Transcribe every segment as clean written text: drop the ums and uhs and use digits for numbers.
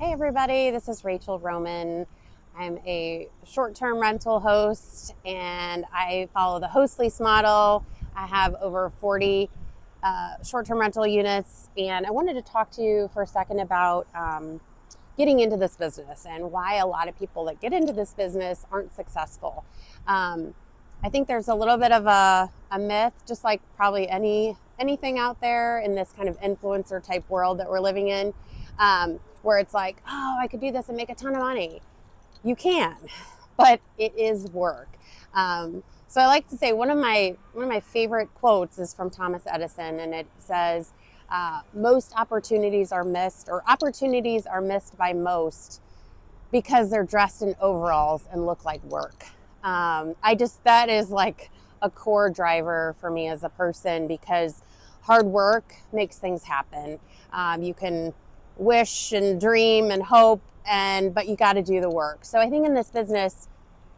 Hey everybody, this is Rachel Roman. I'm a short-term rental host and I follow the HOSTLEASE model. I have over 40 short-term rental units, and I wanted to talk to you for a second about getting into this business and why a lot of people that get into this business aren't successful. I think there's a little bit of a myth, just like probably anything out there in this kind of influencer type world that we're living in, where it's like, oh, I could do this and make a ton of money. You can, but it is work. So I like to say one of my favorite quotes is from Thomas Edison, and it says, "Most opportunities are missed, or opportunities are missed by most because they're dressed in overalls and look like work." That is like a core driver for me as a person, because hard work makes things happen. You can wish and dream and hope, but you got to do the work. So I think in this business,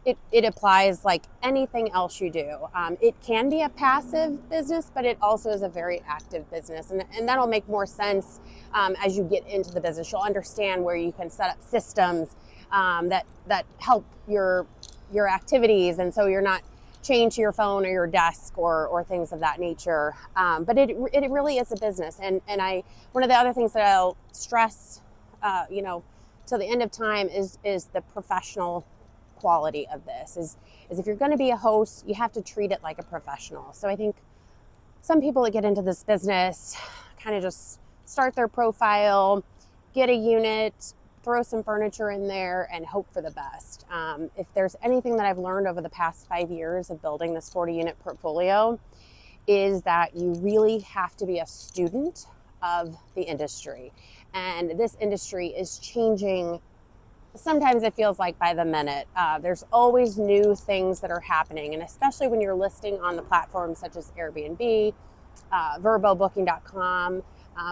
it applies like anything else you do. It can be a passive business, but it also is a very active business. And that'll make more sense as you get into the business. You'll understand where you can set up systems that help your activities. And so you're not chained to your phone or your desk or things of that nature. But it really is a business. And one of the other things that I'll stress, till the end of time is the professional quality of this. Is if you're going to be a host, you have to treat it like a professional. So I think some people that get into this business kind of just start their profile, get a unit, throw some furniture in there, and hope for the best. If there's anything that I've learned over the past 5 years of building this 40-unit portfolio, is that you really have to be a student of the industry. And this industry is changing. Sometimes it feels like by the minute. There's always new things that are happening, and especially when you're listing on the platforms such as Airbnb, verbobooking.com.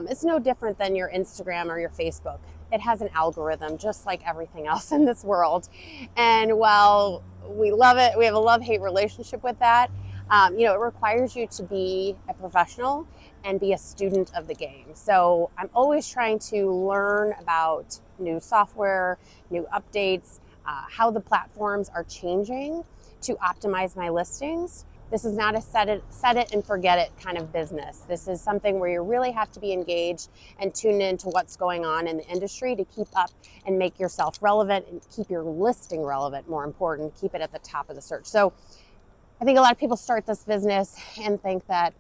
It's no different than your Instagram or your Facebook. It has an algorithm just like everything else in this world. And while we love it, we have a love-hate relationship with that. It requires you to be a professional and be a student of the game. So I'm always trying to learn about new software, new updates, how the platforms are changing to optimize my listings. This is not a set it and forget it kind of business. This is something where you really have to be engaged and tuned into what's going on in the industry to keep up and make yourself relevant and keep your listing relevant, more important, keep it at the top of the search. So I think a lot of people start this business and think that,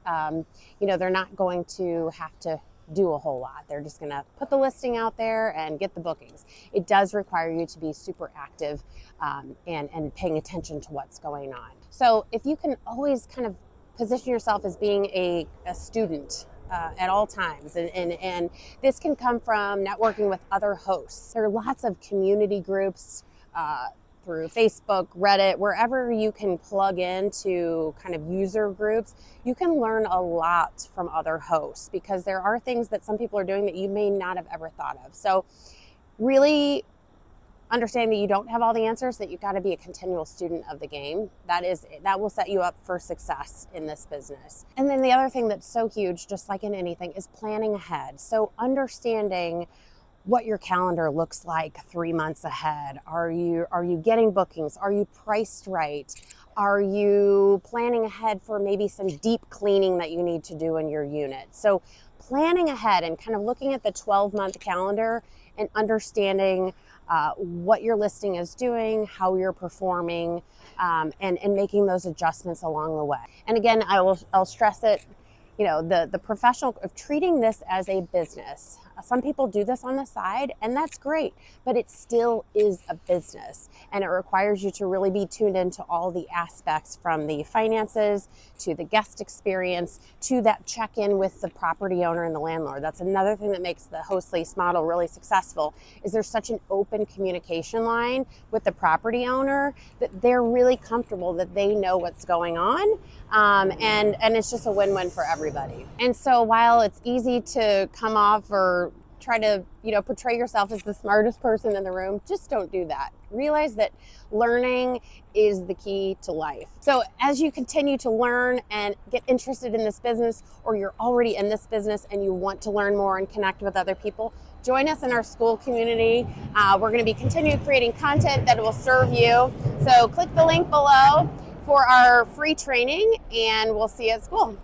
they're not going to have to do a whole lot. They're just going to put the listing out there and get the bookings. It does require you to be super active and paying attention to what's going on. So if you can always kind of position yourself as being a student at all times, and this can come from networking with other hosts. There are lots of community groups through Facebook, Reddit, wherever you can plug into kind of user groups. You can learn a lot from other hosts, because there are things that some people are doing that you may not have ever thought of. So really understanding that you don't have all the answers, that you've got to be a continual student of the game. That will set you up for success in this business. And then the other thing that's so huge, just like in anything, is planning ahead. So understanding what your calendar looks like 3 months ahead. Are you getting bookings? Are you priced right? Are you planning ahead for maybe some deep cleaning that you need to do in your unit? So planning ahead and kind of looking at the 12-month calendar and understanding what your listing is doing, how you're performing, and making those adjustments along the way. And again, I'll stress it, the professional of treating this as a business. Some people do this on the side, and that's great, but it still is a business, and it requires you to really be tuned into all the aspects, from the finances to the guest experience to that check-in with the property owner and the landlord. That's another thing that makes the HOSTLEASE model really successful, is there's such an open communication line with the property owner that they're really comfortable that they know what's going on, and it's just a win-win for everybody. And so while it's easy to come off or try to, portray yourself as the smartest person in the room, just don't do that. Realize that learning is the key to life. So as you continue to learn and get interested in this business, or you're already in this business and you want to learn more and connect with other people, join us in our SKOOL community. We're going to be continuing creating content that will serve you. So click the link below for our free training, and we'll see you at SKOOL.